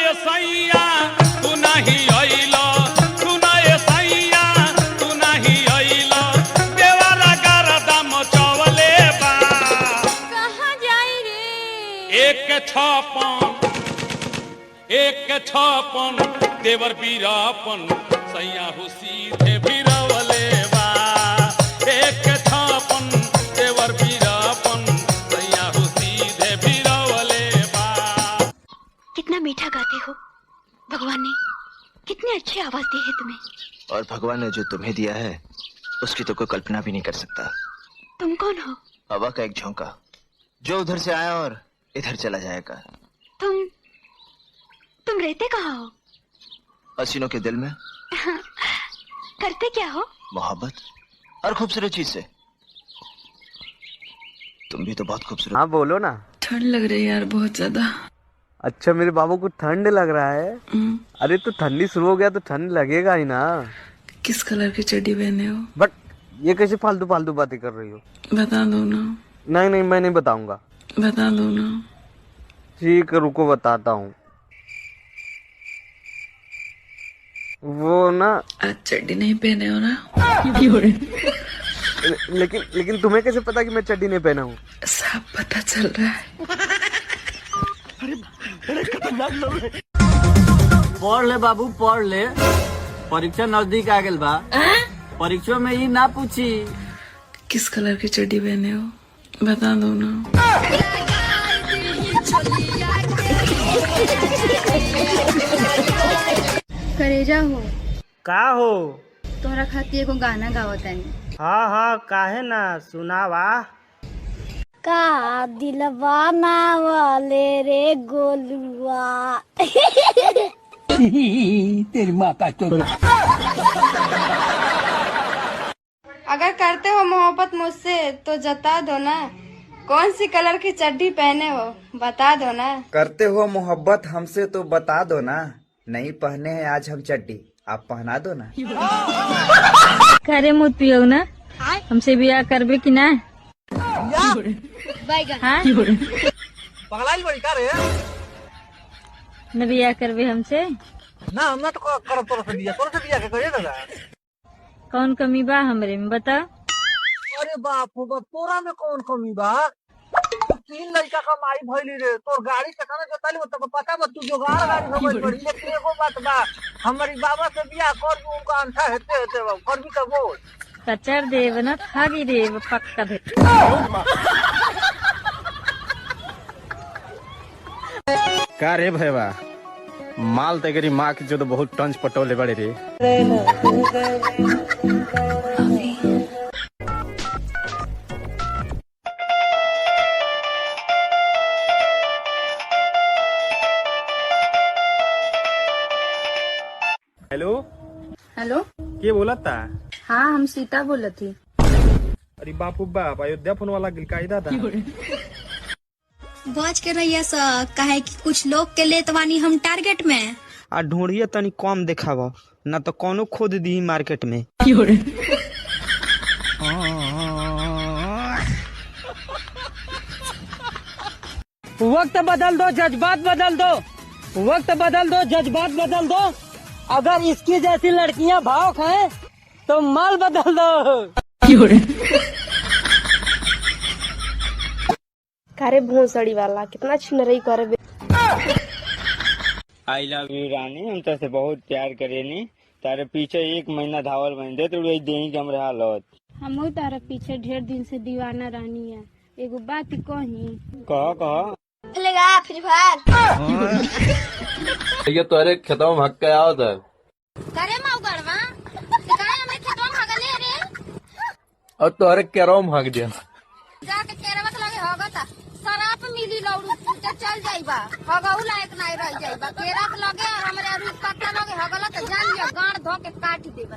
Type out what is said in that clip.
ये सैया तू नहीं अइलो, सुना ये सैया तू नहीं अइलो, देवरा गरदा मचवले बा। कहाँ जाई रे? एक छपन देवर बीरापन सैया हो सीधे बीरवले बा। एक छपन देवर बीरापन सैया हो सीधे बीरवले बा। कितना मीठा गाते हो, भगवान ने कितनी अच्छी आवाज दी है तुम्हें। और भगवान ने जो तुम्हें दिया है उसकी तो कोई कल्पना भी नहीं कर सकता। तुम कौन हो? हवा का एक झोंका जो उधर से आया और इधर चला जाएगा। तुम रहते कहाँ हो? हसीनों के दिल में। करते क्या हो? मोहब्बत हर खूबसूरत चीज से। तुम भी तो बहुत खूबसूरत। हाँ बोलो ना। ठंड लग रही है यार बहुत ज्यादा। अच्छा मेरे बाबू को ठंड लग रहा है। अरे तो ठंडी शुरू हो गया तो ठंड लगेगा ही ना। किस कलर की चड्डी पहने हो? बट ये कैसे फालतू फालतू बातें कर रही हो? बता दो ना। नहीं नहीं मैं नहीं बताऊंगा। बता दो ना। ठीक है रुको बताता हूँ। वो ना आज चड्डी नहीं पहने हो ना? लेकिन तुम्हें कैसे पता कि मैं चड्डी नहीं पहना हूँ? सब पता चल रहा है। पढ़ ले बाबू पढ़ ले, परीक्षा नजदीक आ गेल बा। परीक्षा में ये ना पूछी किस कलर की चड्डी पहने हो, बता दो ना। करेजा हो का हो? तोहरा खातिर एगो गाना गावतानी। हाँ हाँ काहे ना, सुनावा। का दिलवा ना वाले रे गोलुआ। तेरी माँ का चोट। अगर करते हो मोहब्बत मुझसे तो जता दो ना, कौन सी कलर की चड्डी पहने हो बता दो ना। करते हो मोहब्बत हमसे तो बता दो ना, नहीं पहने हैं आज हम चड्डी, आप पहना दो ना। करे मुँह पियो ना, हमसे ब्याह करबे की ना? हाँ? पगलाई बड़ी का रे? न ब्याह करबे हमसे? ना हम तो कर तोर से बिया के करे दादा। कौन कमी बा हमरे में बता। अरे बाप रे, तोरा में कौन कमी बा? 3 लड़का कमाई भइली रे, तोर गाड़ी चकाना जोताली तो पता बा, तू जोगाड़ गाड़ी हो गई बड़ी। लेकिन एगो बात बा, हमारी बाबा से बियाह कर दूं, उनका अंठा हेते हेते बा, कर भी तो बोल। कचर देव ना खागी देव पक्का दे। का रे भैया माल तेरी माँ की जो तो बहुत टंच पटोले बड़े रे। हेलो हेलो के बोला था? हाँ हम सीता बोला थी। अरे बापू बाप अयोध्या फोन वाला गिलकायदा था। बच के रहिए सर, काहे कि कुछ लोग के लेतवानी हम टारगेट में। आ ढूंढिए तनी कम देखावा ना तो कोनो खोद दी मार्केट में। वक्त बदल दो, जज्बात बदल दो। वक्त बदल दो, जज्बात बदल दो। अगर इसकी जैसी लड़कियां भावुक हैं तो माल बदल दो। कारे भोसड़ी वाला कितना छिनरई करे। आई लव यू रानी, हम तो से बहुत प्यार करेनी। तारे पीछे 1 महीना धावल बन दे तो देही के हमरा हालत। हम तारा पीछे ढेर दिन से दीवाना रानी है। एगो बात कही। कह खेलेगा फ्री फायर? ये तोरे खेतों में भाग के आओ था। करे मौगड़वा काहे हमरे खेतवा में भागले रे? और तोरे केरो में भाग दिया। जाके केरवा के लगे होगता शराब मिली लौड़ू के चल जाइबा, हगऊ लायक नहीं रह जाइबा। केरा के लगे और हमरे अरुण पत्ता लगे हगला तो जान लियो गाड़ धो के काट देबा।